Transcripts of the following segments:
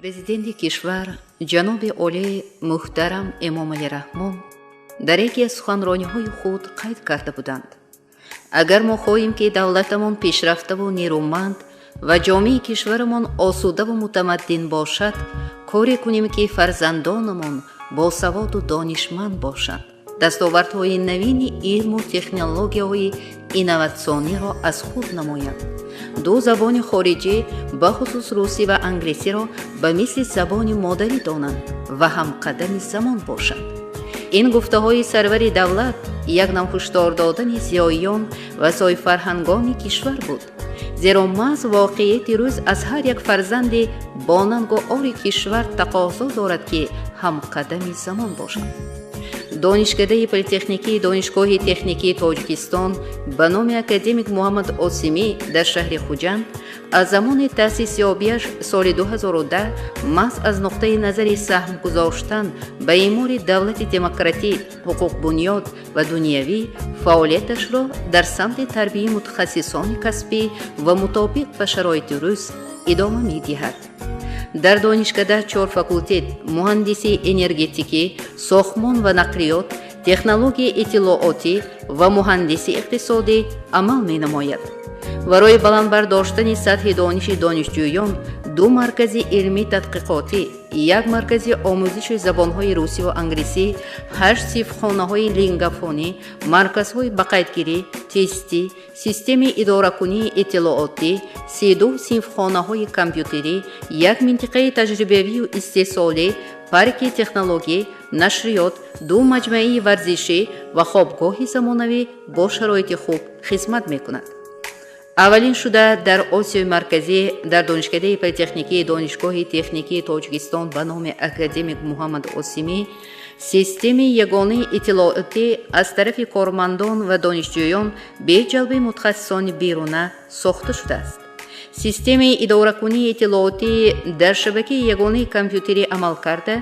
президенти кишвар ҷаноби олӣ муҳтарам Эмомалӣ Раҳмон дар яке аз суханрониҳои худ қайд карда буданд: агар мо хоҳем ки давлатамон пешрафтаву нерӯманд ва ҷомеаи кишварамон осудаву мутамаддин бошад, коре кунем ки фарзандонамон босаводу донишманд бошанд, дастовардҳои навини илму технологияҳои инноватсиониро аз худ намоянд, ду забони хориҷӣ бахусус русӣ ва англисиро ба мисли забони модарӣ донанд ва ҳамқадами замон бошанд. ин гуфтаҳои сарвари давлат як нав ҳушдор додани зиёиён ва соҳибфарҳангони кишвар буд, зеро маҳз воқеияти рӯз аз ҳар як фарзанди бонангу ори кишвар тақозо дорад ки ҳамқадами замон бошад. донишкадаи политехникии донишгоҳи техникии Тоҷикистон ба номи академик Муҳаммад Осимӣ дар шаҳри Хуҷанд аз замони таъсисёбиаш соли 2010 маҳз аз нуқтаи назари саҳм гузоштан ба эъмори давлати демократӣ, ҳуқуқбунёд ва дунявӣ фаъолияташро дар самти тарбияи мутахассисони касбӣ ва мутобиқ ба шароити рӯз идома медиҳад. дар донишкада 4 факултет муҳандисии энергетикӣ, сохтмон ва нақлиёт, технологияи иттилоотӣ ва муҳандисии иқтисодӣ амал менамояд. барои баландбардоштани сатҳи дониши донишҷӯён 2 маркази илмӣ тадқиқотӣ, 1 маркази омӯзиши забонҳои русӣ ва англисӣ, 8 синфхонаҳои лингафонӣ, марказҳои бақайдгирӣ, тестӣ, системаи идоракунии иттилоотӣ, 32 синфхонаҳои компютерӣ, 1 минтақаи таҷрибавию истеҳсолӣ, парки технологӣ, нашриёт, 2 маҷмӯаи варзишӣ ва хобгоҳи замонавӣ бо шароити хуб хизмат мекунад. аввалин шуда дар Осиёи Марказӣ дар донишкадаи политехникии донишгоҳи техникии Тоҷикистон ба номи академик Муҳаммад Осимӣ системаи ягонаи иттилоотӣ аз тарафи кормандон ва донишҷӯён бе ҷалби мутахассисони беруна сохта шудааст. системаи идоракунии иттилоотӣ дар шабакаи ягонаи компютерӣ амал карда,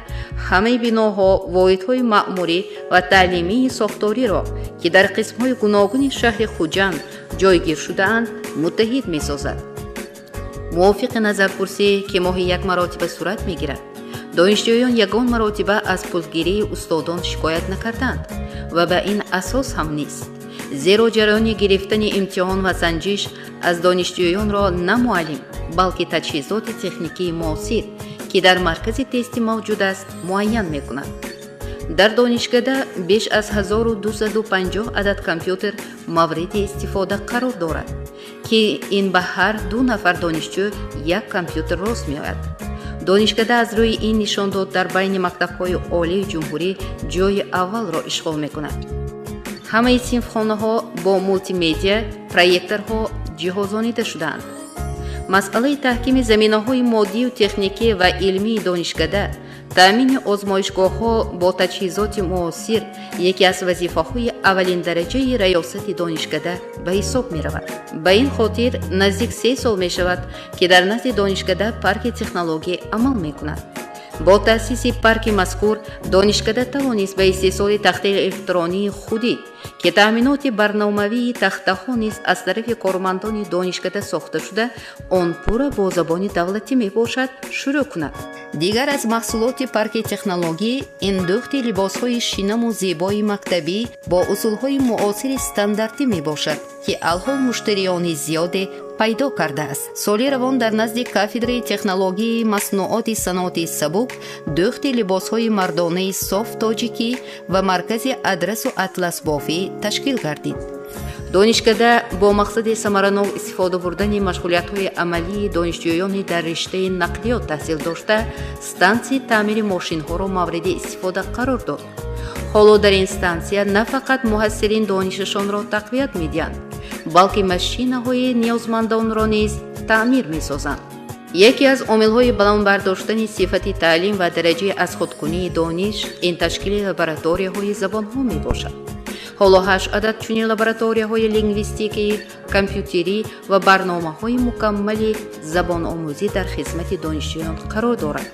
ҳамаи биноҳо, воҳидҳои маъмурӣ ва таълимии сохториро, ки дар қисмҳои гуногуни шаҳри Хуҷанд ҷойгир шудаанд, муттаҳид месозад. мувофиқи назарпурсӣ ки моҳи 1 маротиба сурат мегирад, донишҷӯён ягон маротиба аз пулгирии устодон шикоят накарданд ва ба ин асос ҳам нест, зеро ҷараёни гирифтани имтиҳон ва санҷиш аз донишҷӯёнро на муаллим, балки таҷҳизоти техникии муосир, ки дар маркази тестӣ мавҷуд аст, муайян мекунад. дар донишкада беш аз 1250 адад компютер мавриди истифода қарор дорад, ки ин ба ҳар 2 нафар донишҷӯ 1 компютер рост меояд. донишкада аз рӯи ин нишондод дар байни мактабҳои олии ҷумҳурӣ ҷойи аввалро ишғол мекунад. ҳамаи синфхонаҳо бо мултимедия проекторҳо ҷиҳозонида шудаанд. масъалаи таҳкими заминаҳои моддию техникӣ ва илмии донишкада, таъмини озмоишгоҳҳо бо таҷҳизоти муосир яке аз вазифаҳои аввалиндараҷаи раёсати донишкада ба ҳисоб меравад. ба ин хотир наздик 3 сол мешавад, ки дар назди донишкада парки технологӣ амал мекунад. бо таъсиси парки мазкур, донишкада тавонист ба истеҳсоли тахтаи электронии худӣ, ки таъминоти барномавии тахтаҳо низ аз тарафи кормандони донишкада сохта шуда, он пурра бо забони давлатӣ мебошад, шурӯъ кунад. дигар аз маҳсулоти парки технологӣ ин дӯхти либосҳои шинаму зебои мактабӣ бо усулҳои муосири стандартӣ мебошад, ки алҳол муштариёни зиёде пайдо кардааст. соли равон дар назди кафедраи технологии маснуоти саноати сабук дӯхти либосҳои мардонаи соф тоҷикӣ ва маркази адрасу атласбофӣ ташкил гардид. донишкада бо мақсади самаранок истифода бурдани машғулиятҳои амалии донишҷӯёни дар риштаи нақлиёт таҳсил дошта, стансияи таъмири мошинҳоро мавриди истифода қарор дод. ҳоло дар ин стансия на фақат муҳассилин донишашонро тақвият медиҳанд, балки машинаҳои ниёзмандонро низ таъмир месозанд. яке аз омилҳои баландбардоштани сифати таълим ва дараҷаи азхудкунии дониш ин ташкили лабораторияҳои забонҳо мебошад. ҳоло 8 адад чунин лабораторияҳои лингвистикӣ, компютерӣ ва барномаҳои мукаммали забономӯзӣ дар хизмати донишҷӯён қарор дорад.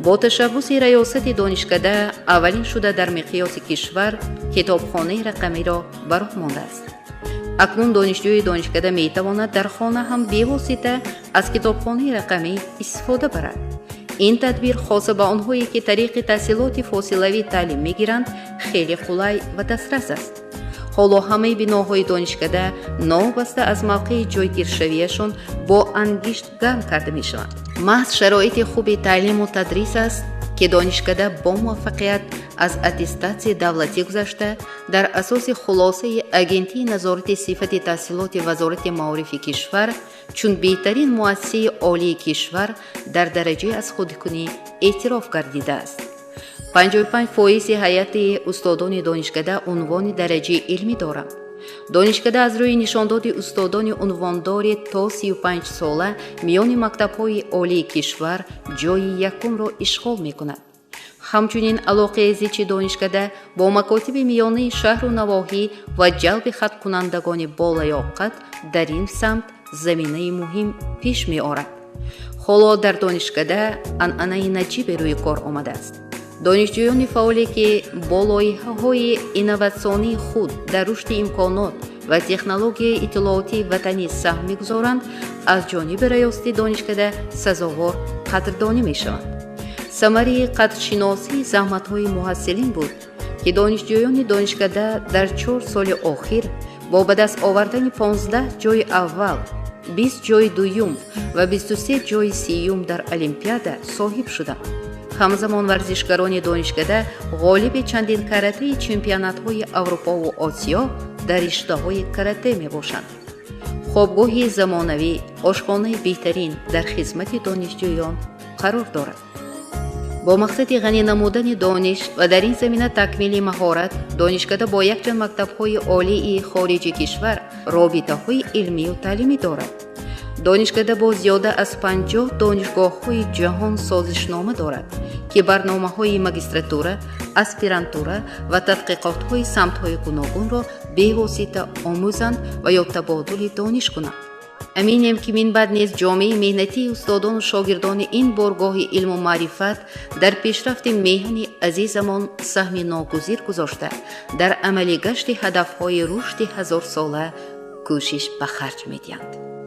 бо ташаббуси раёсати донишкада, аввалин шуда дар миқёси кишвар китобхонаи рақамиро ба роҳ мондааст. акнун донишҷӯи донишкада метавонад дар хона ҳам бевосита аз китобхонаи рақамӣ истифода барад. این تدبیر خاص به آنهایی که طریق تحصیلات فاصلوی تعلیم میگیرند خیلی قلای و دسترس است. حالا همه بناهای دانشکده نابسته از موقع جایگیرشویشان با انگشت گرم کرده می شوند. محض شرایط خوب تعلیم و تدریس است که دانشکده با موفقیت از اتستاسی دولتی گذشته در اساس خلاصه اگنتی نظارت صفت تحصیلات وزارت معارف کشور چون بهترین مؤسسه عالی کشور در درجه از خودکنی اعتراف گردیده است. 55% هیئت استادان دانشکده عنوان درجه علمی دارند. دانشکده از روی نشانداد استادان عنواندار تا 35 ساله میان مکتب‌های عالی کشور جای یکم را اشغال می‌کند. همچنین علاقه زیچ دانشکده با مکاتب میانه شهر و نواحی و جلب خط کنندگان بالیاقت در این سمت زمینه مهم پیش می آرد. حالا در دانشکده عنعنه نجیب روی کار آمده است. دانشجویان فعالی که با لایحه‌های اینواسیونی خود در رشد امکانات و تکنولوژی اطلاعاتی وطنی سهم می‌گذارند از جانب ریاست دانشکده سزاوار قدردانی می‌شوند. ثمره قدرشناسی زحمت‌های محصلین بود که دانشجویان دانشکده در 4 سال اخیر با به دست آوردن 15 جای اول، 20 جای دوم و 23 جای سوم در المپیاد صاحب شدند. همزمان ورزشکاران دانشکده غالب چندین کاراته چمپیونات‌های اروپا و آسیا در رشته‌های کاراته می‌باشند. خوابگاه زمانوی آشخانه بهترین در خدمت دانشجویان قرار دارد. با مقصد غنی نمودن دانش و در این زمینه تکمیل مهارت، دانشکده با یکجان مکتب‌های عالی خارج کشور رابطه‌های علمی و تعلیمی دارد. دانشکده با زیاده از 50 دانشگاه‌های جهان سازشنامه دارد که برنامه‌های ماجستراتوره، اسپیرانتوره و تحقیقات‌های سمت‌های گوناگون را به واسطه آموزند و یا تبادل دانش کنند. امینیم که من بعد نیز جامعه مهنتی استادان و شاگردان این بارگاه علم و معرفت در پیشرفت میهن عزیزمان سهم ناگزیر گذاشته در عملی گشت هدف‌های رشد 1000 ساله کوشش به خرج می‌دهند.